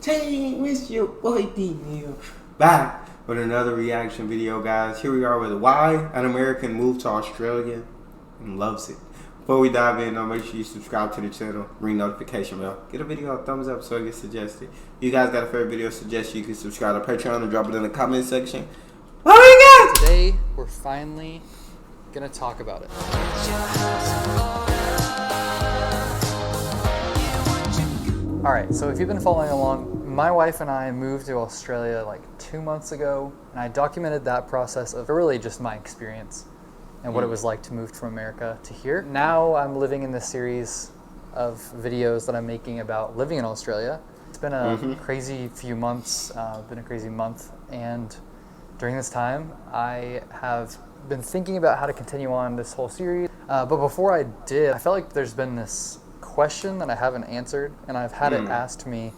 team, it's your boy Neal, back with another reaction video, guys. Here we are with why an American moved to Australia and loves it. Before we dive in, make sure you subscribe to the channel, ring notification bell, get a video a thumbs up so it gets suggested. If you guys got a favorite video suggestion, you can subscribe to Patreon and drop it in the comment section. What we got? Today we're finally gonna talk about it. Alright, so if you've been following along, my wife and I moved to Australia like 2 months ago, and I documented that process of really just my experience and what it was like to move from America to here. Now I'm living in this series of videos that I'm making about living in Australia. It's been a crazy few months, been a crazy month, and during this time I have been thinking about how to continue on this whole series. But before I did, I felt like there's been this question that I haven't answered, and I've had it asked me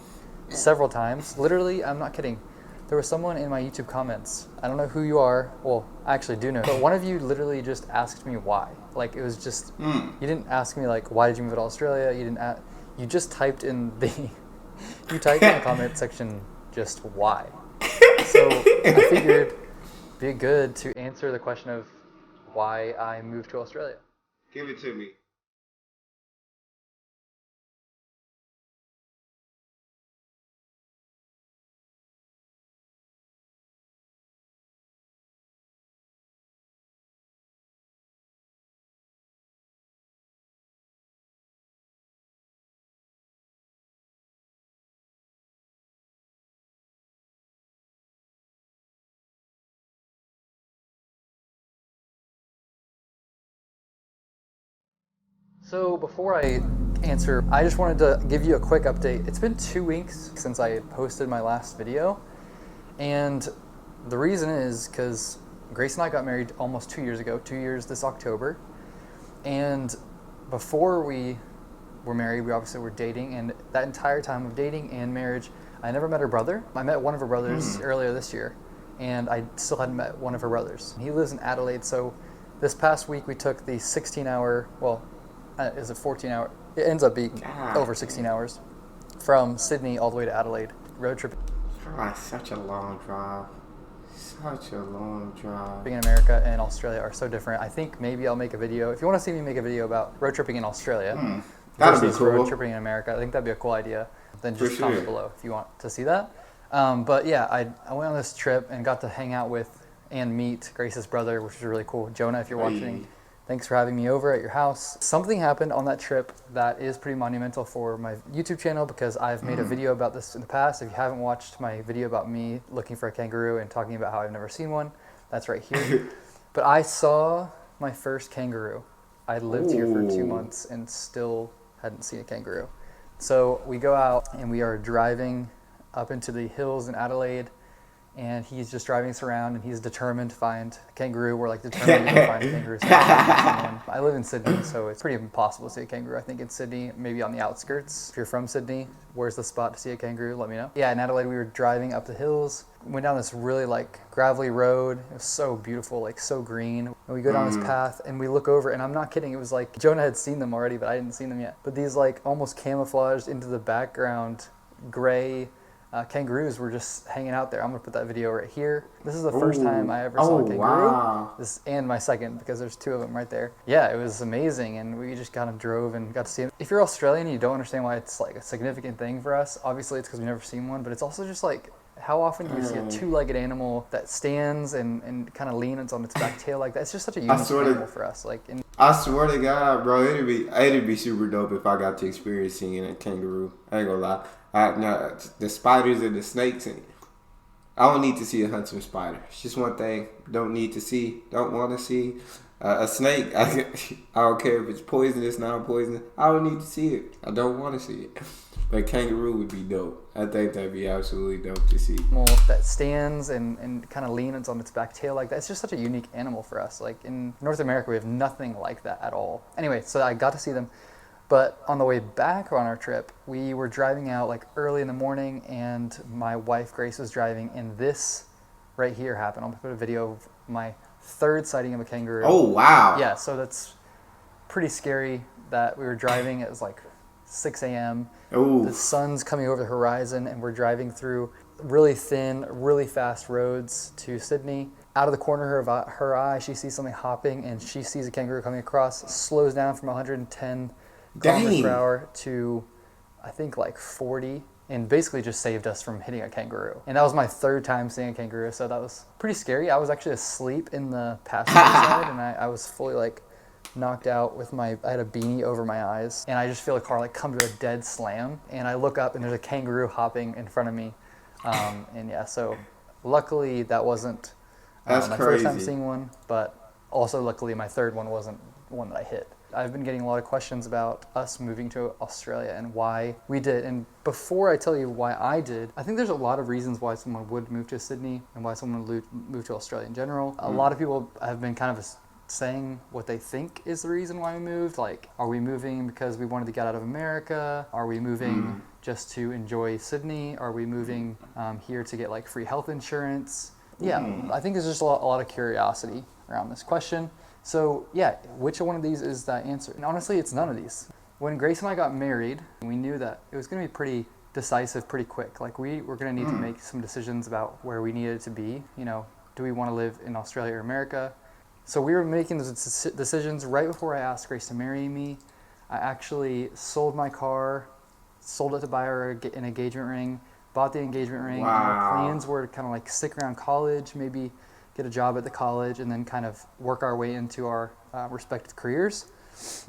several times. Literally, I'm not kidding. There was someone in my YouTube comments. I don't know who you are. Well, I actually do know. But one of you literally just asked me why. Like, it was just, you didn't ask me like, why did you move to Australia? You didn't you just typed in the, you typed in the comment section just why. So I figured it'd be good to answer the question of why I moved to Australia. Give it to me. So before I answer, I just wanted to give you a quick update. It's been 2 weeks since I posted my last video, and the reason is because Grace and I got married almost 2 years ago, 2 years this October, and before we were married, we obviously were dating, and that entire time of dating and marriage, I never met her brother. I met one of her brothers earlier this year, and I still hadn't met one of her brothers. He lives in Adelaide, so this past week we took the 16-hour, well, is it 14 hour? It ends up being over 16 hours from Sydney all the way to Adelaide. Road trip. Such a long drive. Such a long drive. Being in America and Australia are so different. I think maybe I'll make a video. If you want to see me make a video about road tripping in Australia versus road tripping in America, I think that'd be a cool idea. Then just comment below if you want to see that. But yeah, I went on this trip and got to hang out with and meet Grace's brother, which was really cool. Jonah, if you're watching. Thanks for having me over at your house. Something happened on that trip that is pretty monumental for my YouTube channel because I've made a video about this in the past. If you haven't watched my video about me looking for a kangaroo and talking about how I've never seen one, that's right here. But I saw my first kangaroo. I lived here for 2 months and still hadn't seen a kangaroo. So we go out and we are driving up into the hills in Adelaide, and he's just driving us around, and he's determined to find a kangaroo. We're like determined to find a kangaroo. I live in Sydney, so it's pretty impossible to see a kangaroo. I think in Sydney, maybe on the outskirts. If you're from Sydney, where's the spot to see a kangaroo? Let me know. Yeah, in Adelaide, we were driving up the hills. Went down this really like gravelly road. It was so beautiful, like so green. And we go down this path, and we look over, and I'm not kidding. It was like Jonah had seen them already, but I hadn't seen them yet. But these like almost camouflaged into the background, gray kangaroos were just hanging out there. I'm gonna put that video right here. This is the first time I ever saw a kangaroo. Wow. This and my second, because there's 2 of them right there. Yeah, it was amazing, and we just kind of drove and got to see them. If you're Australian and you don't understand why it's like a significant thing for us, obviously it's because we've never seen one, but it's also just like, how often do you see a 2-legged animal that stands and kind of leans on its back tail like that? It's just such a unique animal for us. Like, I swear to God, bro, it'd be super dope if I got to experience seeing a kangaroo. I ain't gonna lie. Now, the spiders and the snakes, I don't need to see a huntsman spider. It's just one thing. Don't need to see. Don't want to see. A snake, I don't care if it's poisonous, non-poisonous. I don't need to see it. I don't want to see it. But kangaroo would be dope. I think that'd be absolutely dope to see. That stands and kind of leans on its back tail like that. It's just such a unique animal for us. Like in North America, we have nothing like that at all. Anyway, so I got to see them. But on the way back on our trip, we were driving out like early in the morning, and my wife Grace was driving, and this right here happened. I'll put a video of my 3rd sighting of a kangaroo. Oh, wow. Yeah, so that's pretty scary that we were driving. It was like 6 a.m. Ooh. The sun's coming over the horizon, and we're driving through really thin, really fast roads to Sydney. Out of the corner of her eye, she sees something hopping, and she sees a kangaroo coming across, slows down from 110 kilometers per hour to, I think, like 40, and basically just saved us from hitting a kangaroo. And that was my third time seeing a kangaroo, so that was pretty scary. I was actually asleep in the passenger side, and I was fully like knocked out with I had a beanie over my eyes, and I just feel the car like come to a dead slam, and I look up and there's a kangaroo hopping in front of me. And yeah, so luckily that wasn't my first time seeing one, but also luckily my third one wasn't one that I hit. I've been getting a lot of questions about us moving to Australia and why we did. And before I tell you why I did, I think there's a lot of reasons why someone would move to Sydney and why someone would move to Australia in general. A lot of people have been kind of saying what they think is the reason why we moved. Like, are we moving because we wanted to get out of America? Are we moving just to enjoy Sydney? Are we moving here to get like free health insurance? Yeah, I think there's just a lot of curiosity around this question. So yeah, which one of these is that answer? And honestly, it's none of these. When Grace and I got married, we knew that it was going to be pretty decisive pretty quick. Like we were going to need to make some decisions about where we needed to be. You know, do we want to live in Australia or America? So we were making those decisions right before I asked Grace to marry me. I actually sold my car, sold it to buy her an engagement ring, bought the engagement ring. Wow. And our plans were to kind of like stick around college, maybe get a job at the college, and then kind of work our way into our respective careers.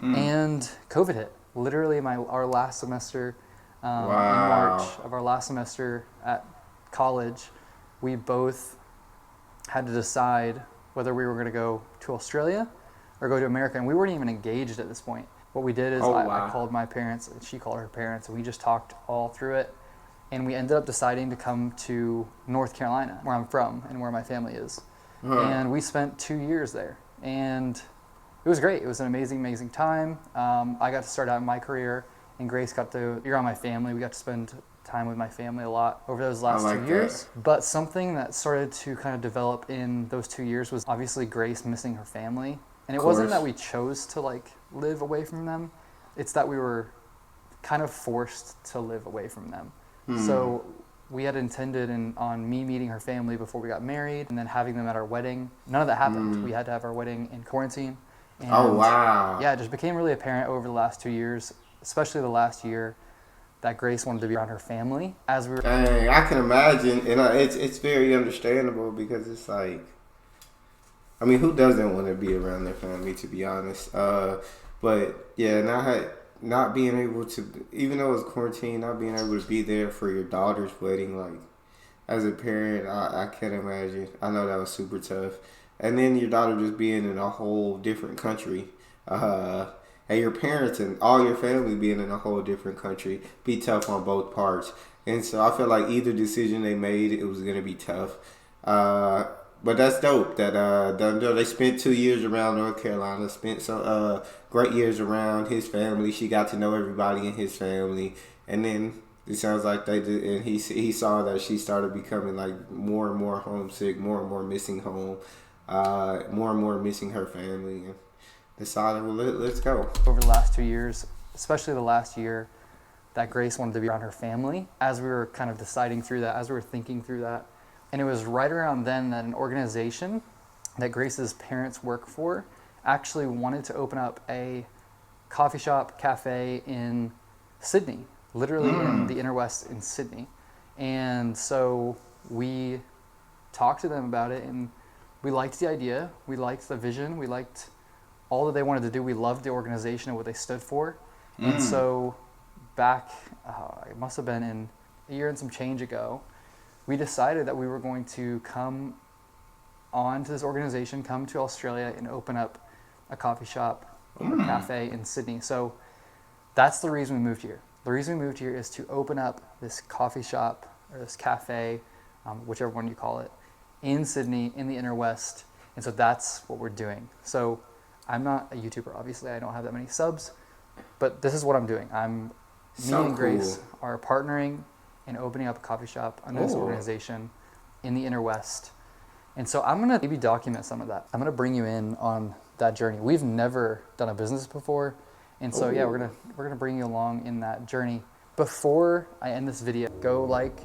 And COVID hit. Literally our last semester, in March of our last semester at college, we both had to decide whether we were going to go to Australia or go to America. And we weren't even engaged at this point. What we did is I called my parents, and she called her parents, and we just talked all through it. And we ended up deciding to come to North Carolina, where I'm from and where my family is. And we spent 2 years there. And it was great. It was an amazing, amazing time. I got to start out my career, and Grace got to be around my family. We got to spend time with my family a lot over those last 2 years. But something that started to kind of develop in those 2 years was obviously Grace missing her family. And it wasn't that we chose to like live away from them. It's that we were kind of forced to live away from them. So we had intended on me meeting her family before we got married and then having them at our wedding. None of that happened. We had to have our wedding in quarantine. And yeah, it just became really apparent over the last 2 years, especially the last year, that Grace wanted to be around her family as we were. Dang, I can imagine, and it's very understandable because it's like, I mean, who doesn't want to be around their family, to be honest? But yeah, not being able to, even though it's quarantine, not being able to be there for your daughter's wedding, like, as a parent, I can't imagine. I know that was super tough. And then your daughter just being in a whole different country. And your parents and all your family being in a whole different country be tough on both parts. And so I feel like either decision they made, it was going to be tough. But that's dope that they spent 2 years around North Carolina, spent some great years around his family. She got to know everybody in his family. And then it sounds like they did, and he saw that she started becoming like more and more homesick, more and more missing home, more and more missing her family. And decided, well, let's go. Over the last 2 years, especially the last year, that Grace wanted to be around her family as we were kind of deciding through that, as we were thinking through that. And it was right around then that an organization that Grace's parents work for actually wanted to open up a coffee shop, cafe in Sydney, literally in the inner west in Sydney. And so we talked to them about it, and we liked the idea, we liked the vision, we liked all that they wanted to do. We loved the organization and what they stood for. And so back, it must have been a year and some change ago, we decided that we were going to come on to this organization, come to Australia and open up a coffee shop or a cafe in Sydney. So that's the reason we moved here. The reason we moved here is to open up this coffee shop or this cafe, whichever one you call it, in Sydney, in the inner west. And so that's what we're doing. So I'm not a YouTuber, obviously. I don't have that many subs, but this is what I'm doing. Me and Grace are partnering and opening up a coffee shop under this organization in the inner west. And so I'm gonna maybe document some of that. I'm gonna bring you in on that journey. We've never done a business before, And so yeah, we're gonna bring you along in that journey. Before I end this video, go like,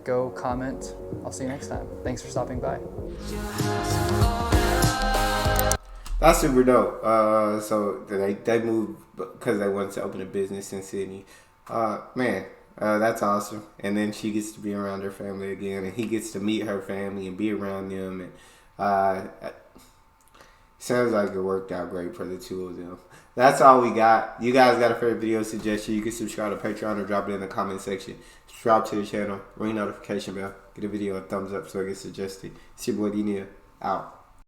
go comment. I'll see you next time. Thanks for stopping by. That's super dope. So they moved because they wanted to open a business in Sydney. That's awesome. And then she gets to be around her family again, and he gets to meet her family and be around them. And sounds like it worked out great for the two of them. That's all we got. You guys got a favorite video suggestion? You can subscribe to Patreon or drop it in the comment section. Subscribe to the channel, ring notification bell, get a video a thumbs up so it gets suggested. It's your boy Neal, out.